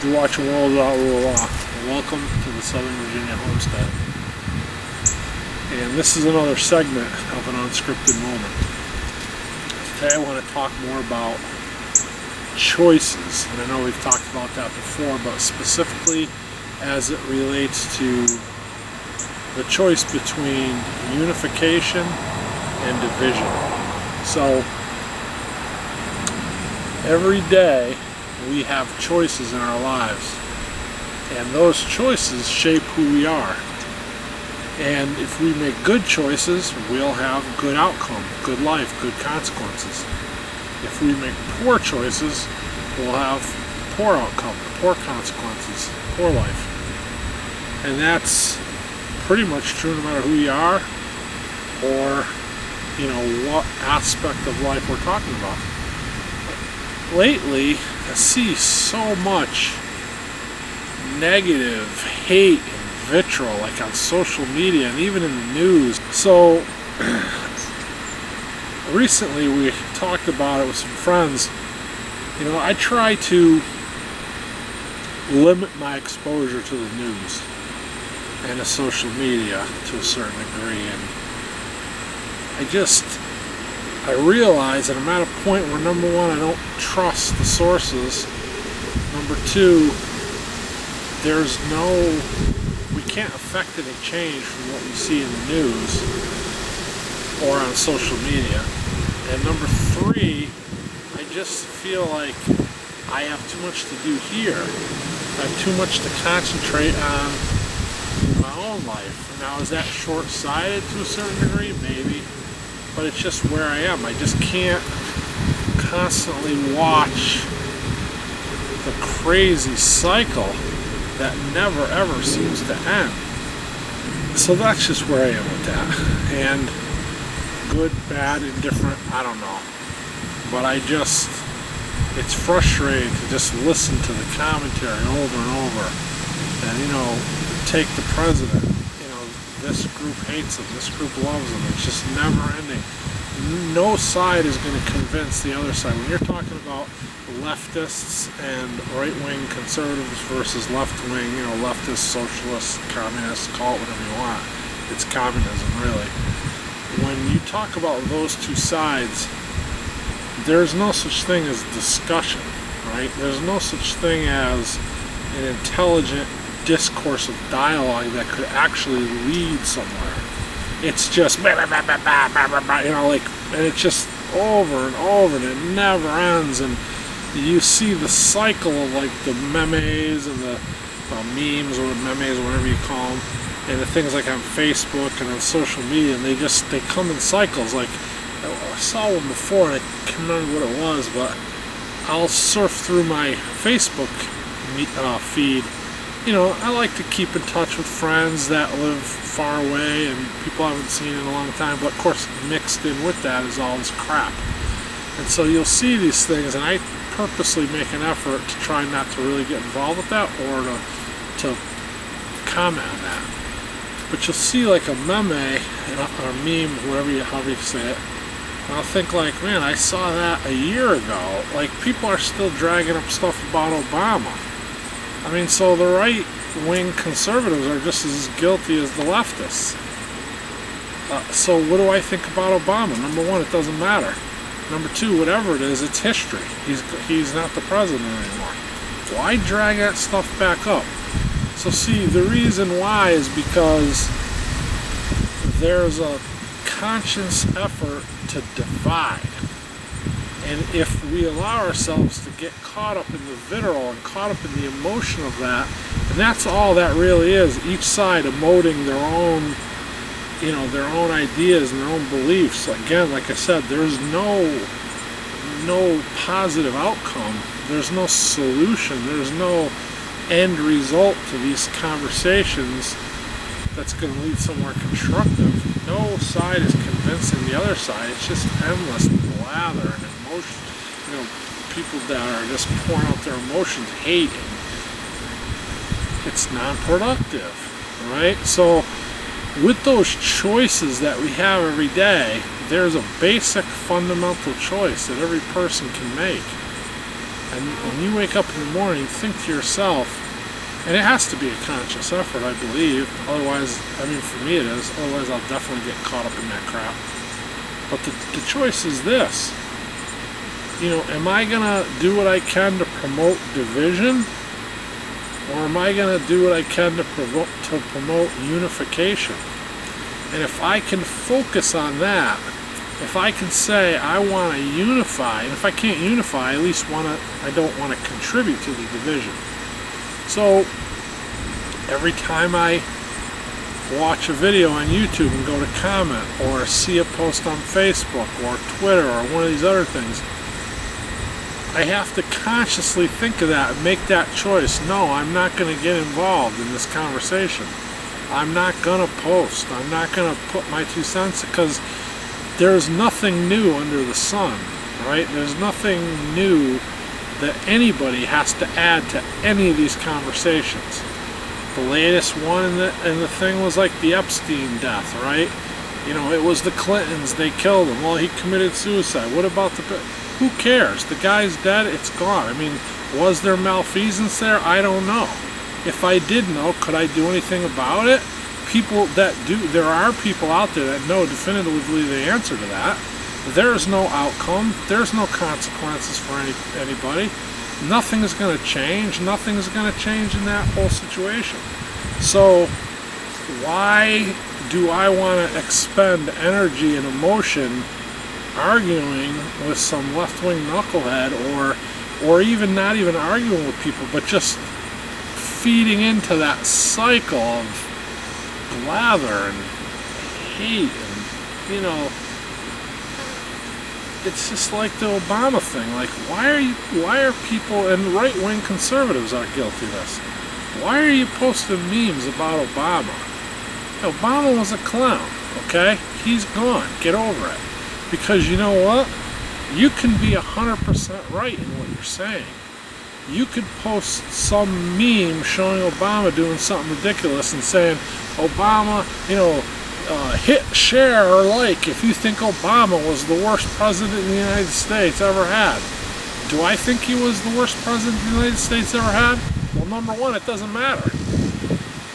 You're watching World Without Rule of Law. Welcome to the Southern Virginia homestead. And this is another segment of an unscripted moment. Today I want to talk more about choices. And I know we've talked about that before, but specifically as it relates to the choice between unification and division. So every day we have choices in our lives, and those choices shape who we are. And if we make good choices, we'll have good outcome, good life, good consequences. If we make poor choices, we'll have poor outcome, poor consequences, poor life. And that's pretty much true no matter who you are or what aspect of life we're talking about. Lately, I see so much negative hate and vitriol, like on social media and even in the news. So recently we talked about it with some friends. I try to limit my exposure to the news and to social media to a certain degree, and I realize that I'm at a point where, number one, I don't trust the sources. Number two, we can't affect any change from what we see in the news or on social media. And number three, I just feel like I have too much to do here. I have too much to concentrate on in my own life. Now, is that short-sighted to a certain degree? Maybe. But it's just where I am. I just can't constantly watch the crazy cycle that never ever seems to end. So that's just where I am with that. And good, bad, indifferent, I don't know. But it's frustrating to just listen to the commentary over and over. And, take the president. This group hates him, this group loves him. It's just never ending. No side is going to convince the other side. When you're talking about leftists and right-wing conservatives versus left-wing, leftists, socialists, communists, call it whatever you want. It's communism, really. When you talk about those two sides, there's no such thing as discussion, right? There's no such thing as an intelligent discourse of dialogue that could actually lead somewhere. It's just and it's just over and over, and it never ends. And you see the cycle of the memes and the memes or memes, whatever you call them, and the things like on Facebook and on social media, and they come in cycles. Like, I saw one before, and I can't remember what it was, but I'll surf through my Facebook feed. I like to keep in touch with friends that live far away and people I haven't seen in a long time, but of course mixed in with that is all this crap. And so you'll see these things, and I purposely make an effort to try not to really get involved with that or to comment on that. But you'll see like a meme or meme, however you say it, and I'll think man, I saw that a year ago. Like, people are still dragging up stuff about Obama. So the right-wing conservatives are just as guilty as the leftists. So what do I think about Obama? Number one, it doesn't matter. Number two, whatever it is, it's history. He's not the president anymore. Why drag that stuff back up? So see, the reason why is because there's a conscious effort to divide. And if we allow ourselves to get caught up in the vitriol and caught up in the emotion of that, and that's all that really is, each side emoting their own, their own ideas and their own beliefs. Again, like I said, there's no positive outcome. There's no solution. There's no end result to these conversations that's going to lead somewhere constructive. No side is convincing the other side. It's just endless blather and emotion. People that are just pouring out their emotions, hating. It's non-productive, right? So with those choices that we have every day, there's a basic fundamental choice that every person can make. And when you wake up in the morning, think to yourself, and it has to be a conscious effort, I believe. Otherwise, I mean, for me it is. Otherwise, I'll definitely get caught up in that crap. But the choice is this. You know, am I going to do what I can to promote division? Or am I going to do what I can to promote unification? And if I can focus on that, if I can say I want to unify, and if I can't unify, I at least I don't want to contribute to the division. So every time I watch a video on YouTube and go to comment, or see a post on Facebook or Twitter or one of these other things, I have to consciously think of that and make that choice. No, I'm not going to get involved in this conversation. I'm not going to post. I'm not going to put my 2 cents, because there's nothing new under the sun, right? There's nothing new that anybody has to add to any of these conversations. The latest one in the thing was like the Epstein death, right? You know, it was the Clintons, they killed him. Well, he committed suicide. What about who cares? The guy's dead, it's gone. I mean, was there malfeasance there? I don't know. If I did know, could I do anything about it? There are people out there that know definitively the answer to that. There's no outcome. There's no consequences for anybody. Nothing is going to change. Nothing is going to change in that whole situation. So why do I want to expend energy and emotion arguing with some left-wing knucklehead, or even not even arguing with people, but just feeding into that cycle of blather and hate, and, you know, it's just like the Obama thing. Like, why are people, and right-wing conservatives are guilty of this, why are you posting memes about Obama? Obama was a clown, okay? He's gone. Get over it. Because you know what? You can be 100% right in what you're saying. You could post some meme showing Obama doing something ridiculous and saying, Obama, you know, hit share or like if you think Obama was the worst president the United States ever had. Do I think he was the worst president the United States ever had? Well, number one, it doesn't matter,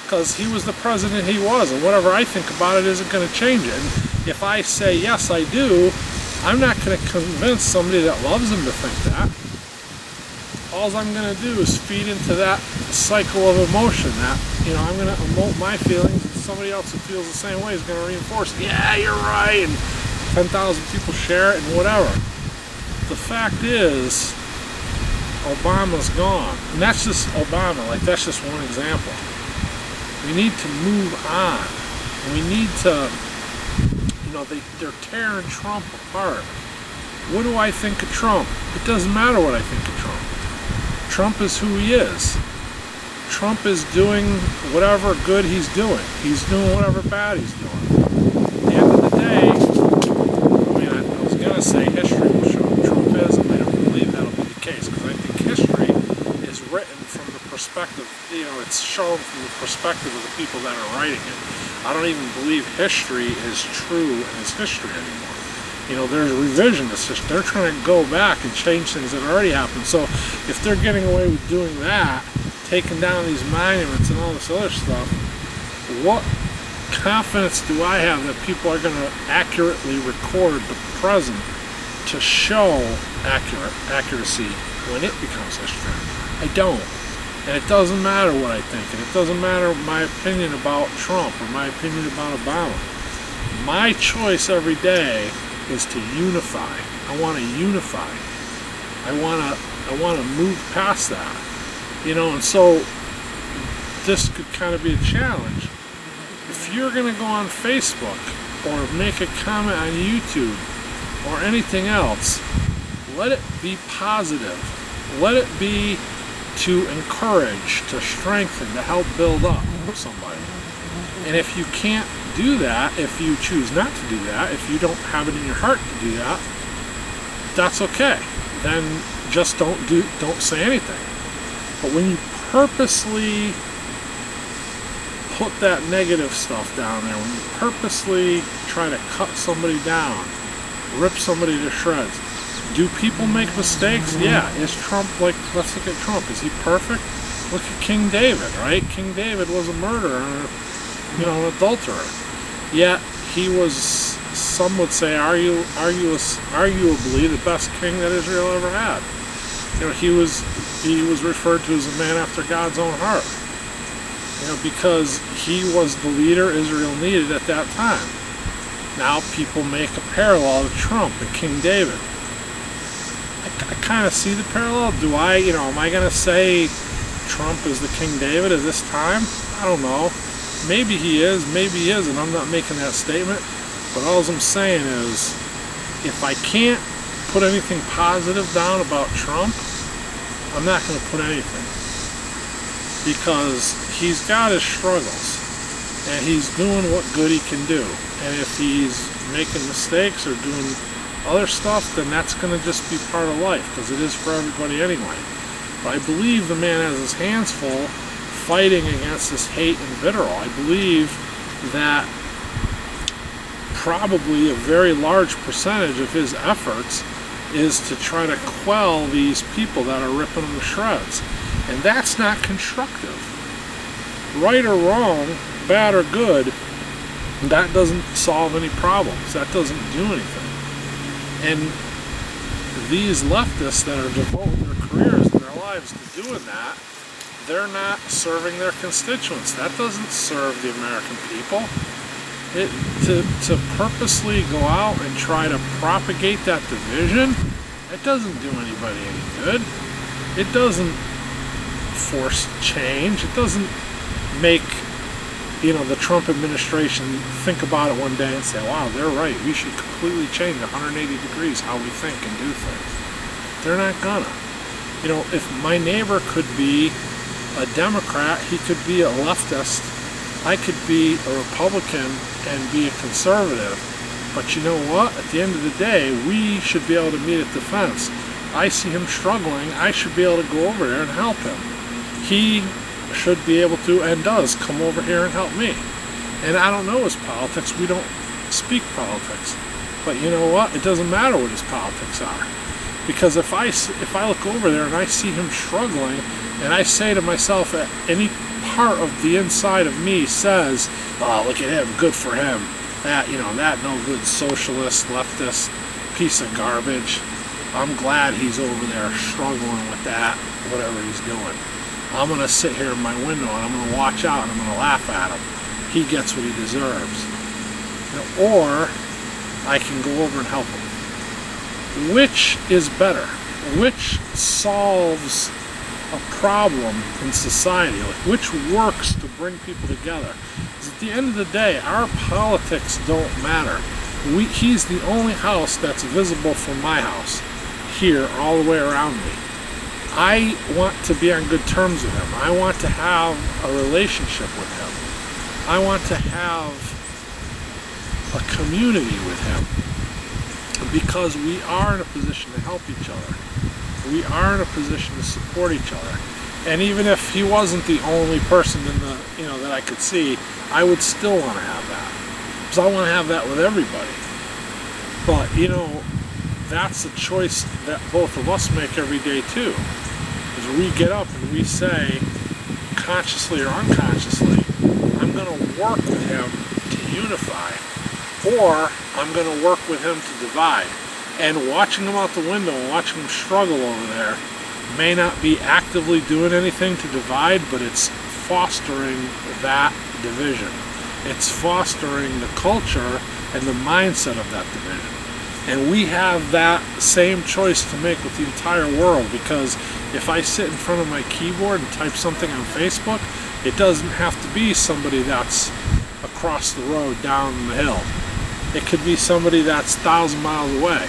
because he was the president he was, and whatever I think about it isn't going to change it. And if I say yes, I do, I'm not going to convince somebody that loves him to think that. All I'm going to do is feed into that cycle of emotion that, you know, I'm going to emote my feelings, and somebody else who feels the same way is going to reinforce, yeah, you're right, and 10,000 people share it and whatever. The fact is, Obama's gone. And that's just Obama, like that's just one example. We need to move on. We need to, you know, they're tearing Trump apart. What do I think of Trump? It doesn't matter what I think of Trump. Trump is who he is. Trump is doing whatever good he's doing. He's doing whatever bad he's doing. At the end of the day, I mean, I was going to say history will show who Trump is, and I don't believe that'll be the case, because I think history is written from the perspective, you know, it's shown from the perspective of the people that are writing it. I don't even believe history is true as history anymore. You know, there's revisionist history. They're trying to go back and change things that already happened. So if they're getting away with doing that, taking down these monuments and all this other stuff, what confidence do I have that people are going to accurately record the present to show accuracy when it becomes history? I don't. And it doesn't matter what I think. And it doesn't matter my opinion about Trump or my opinion about Obama. My choice every day is to unify. I want to unify. I want to move past that. You know, and so this could kind of be a challenge. If you're going to go on Facebook or make a comment on YouTube or anything else, let it be positive. Let it be to encourage, to strengthen, to help build up somebody. And if you can't do that, if you choose not to do that, if you don't have it in your heart to do that, that's okay. Then just don't say anything. But when you purposely put that negative stuff down there, when you purposely try to cut somebody down, rip somebody to shreds, Do people make mistakes? Yeah. Is Trump like, let's look at Trump. Is he perfect? Look at King David, right? King David was a murderer, an adulterer. Yet he was, some would say, arguably the best king that Israel ever had. He was referred to as a man after God's own heart. Because he was the leader Israel needed at that time. Now people make a parallel to Trump and King David. I kind of see the parallel. Am I going to say Trump is the King David at this time? I don't know. Maybe he is, maybe he isn't. I'm not making that statement. But all I'm saying is, if I can't put anything positive down about Trump, I'm not going to put anything. Because he's got his struggles. And he's doing what good he can do. And if he's making mistakes or doing other stuff, then that's going to just be part of life, because it is for everybody anyway. But I believe the man has his hands full fighting against this hate and vitriol. I believe that probably a very large percentage of his efforts is to try to quell these people that are ripping him to shreds. And that's not constructive. Right or wrong, bad or good, that doesn't solve any problems. That doesn't do anything. And these leftists that are devoting their careers and their lives to doing that, they're not serving their constituents. That doesn't serve the American people. To purposely go out and try to propagate that division, it doesn't do anybody any good. It doesn't force change. It doesn't make the Trump administration think about it one day and say, wow, they're right, we should completely change 180 degrees how we think and do things. They're not gonna. If my neighbor could be a Democrat, he could be a leftist, I could be a Republican and be a conservative. But you know what? At the end of the day, we should be able to meet at the fence. I see him struggling, I should be able to go over there and help him. He should be able to, and does, come over here and help me. And I don't know his politics. We don't speak politics. But you know what? It doesn't matter what his politics are. Because if I look over there and I see him struggling, and I say to myself, any part of the inside of me says, oh, look at him, good for him. That no good socialist, leftist piece of garbage. I'm glad he's over there struggling with that, whatever he's doing. I'm going to sit here in my window and I'm going to watch out and I'm going to laugh at him. He gets what he deserves. Or I can go over and help him. Which is better? Which solves a problem in society? Which works to bring people together? Because at the end of the day, our politics don't matter. He's the only house that's visible from my house, here, all the way around me. I want to be on good terms with him. I want to have a relationship with him. I want to have a community with him, because we are in a position to help each other. We are in a position to support each other. And even if he wasn't the only person in the, that I could see, I would still want to have that. Because I want to have that with everybody. But, that's a choice that both of us make every day too. Is we get up and we say, consciously or unconsciously, I'm going to work with him to unify, or I'm going to work with him to divide. And watching him out the window and watching him struggle over there may not be actively doing anything to divide, but it's fostering that division. It's fostering the culture and the mindset of that division. And we have that same choice to make with the entire world, because if I sit in front of my keyboard and type something on Facebook, it doesn't have to be somebody that's across the road down the hill. It could be somebody that's 1,000 miles away.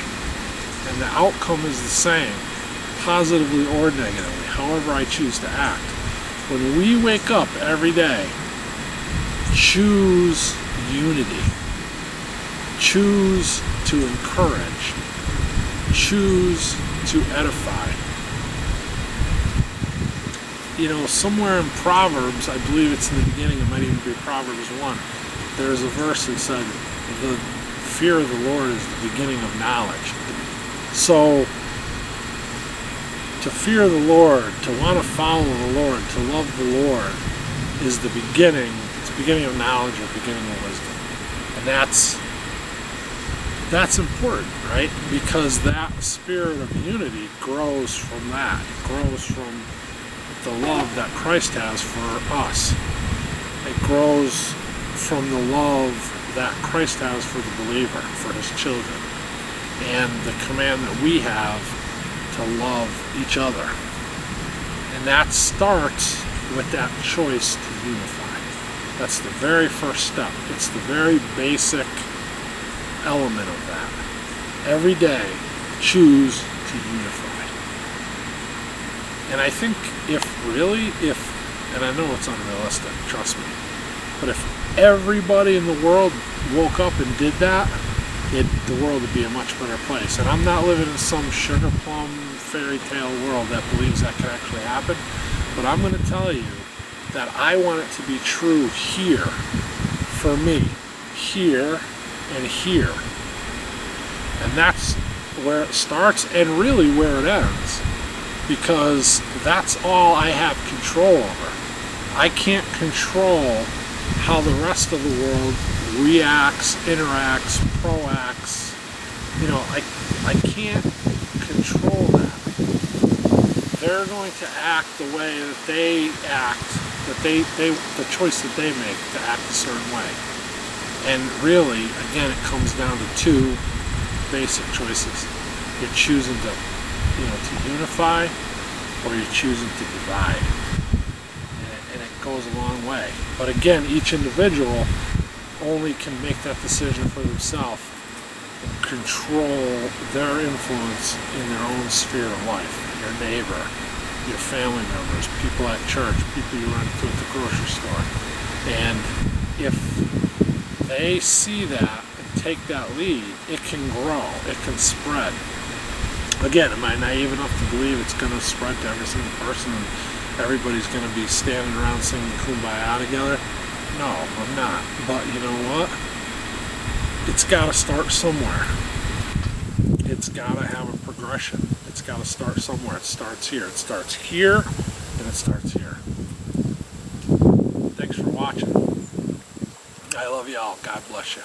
And the outcome is the same, positively or negatively, however I choose to act. When we wake up every day, choose unity. Choose to encourage. Choose to edify. Somewhere in Proverbs, I believe it's in the beginning, it might even be Proverbs 1, there's a verse that said, the fear of the Lord is the beginning of knowledge. So, to fear the Lord, to want to follow the Lord, to love the Lord, is the beginning. It's the beginning of knowledge, or beginning of wisdom, and that's important, right? Because that spirit of unity grows from that. It grows from the love that Christ has for us. It grows from the love that Christ has for the believer, for his children, and the command that we have to love each other. And that starts with that choice to unify. That's the very first step. It's the very basic element of that. Every day, choose to unify. And I think if, and I know it's unrealistic, trust me, but if everybody in the world woke up and did that, the world would be a much better place. And I'm not living in some sugar plum fairy tale world that believes that can actually happen, but I'm going to tell you that I want it to be true here, for me, here and here. And that's where it starts and really where it ends, because that's all I have control over. I can't control how the rest of the world reacts, interacts, proacts. I can't control that. They're going to act the way that they act, the choice that they make to act a certain way. And really, again, it comes down to two basic choices. You're choosing to unify, or you're choosing to divide. And it goes a long way. But again, each individual only can make that decision for themselves and control their influence in their own sphere of life. Your neighbor, your family members, people at church, people you run into at the grocery store. And if they see that and take that lead, it can grow, it can spread. Again, am I naive enough to believe it's going to spread to every single person and everybody's going to be standing around singing Kumbaya together? No, I'm not. But you know what? It's got to start somewhere. It's got to have a progression. It's got to start somewhere. It starts here. It starts here, and it starts here. Thanks for watching. I love y'all. God bless you.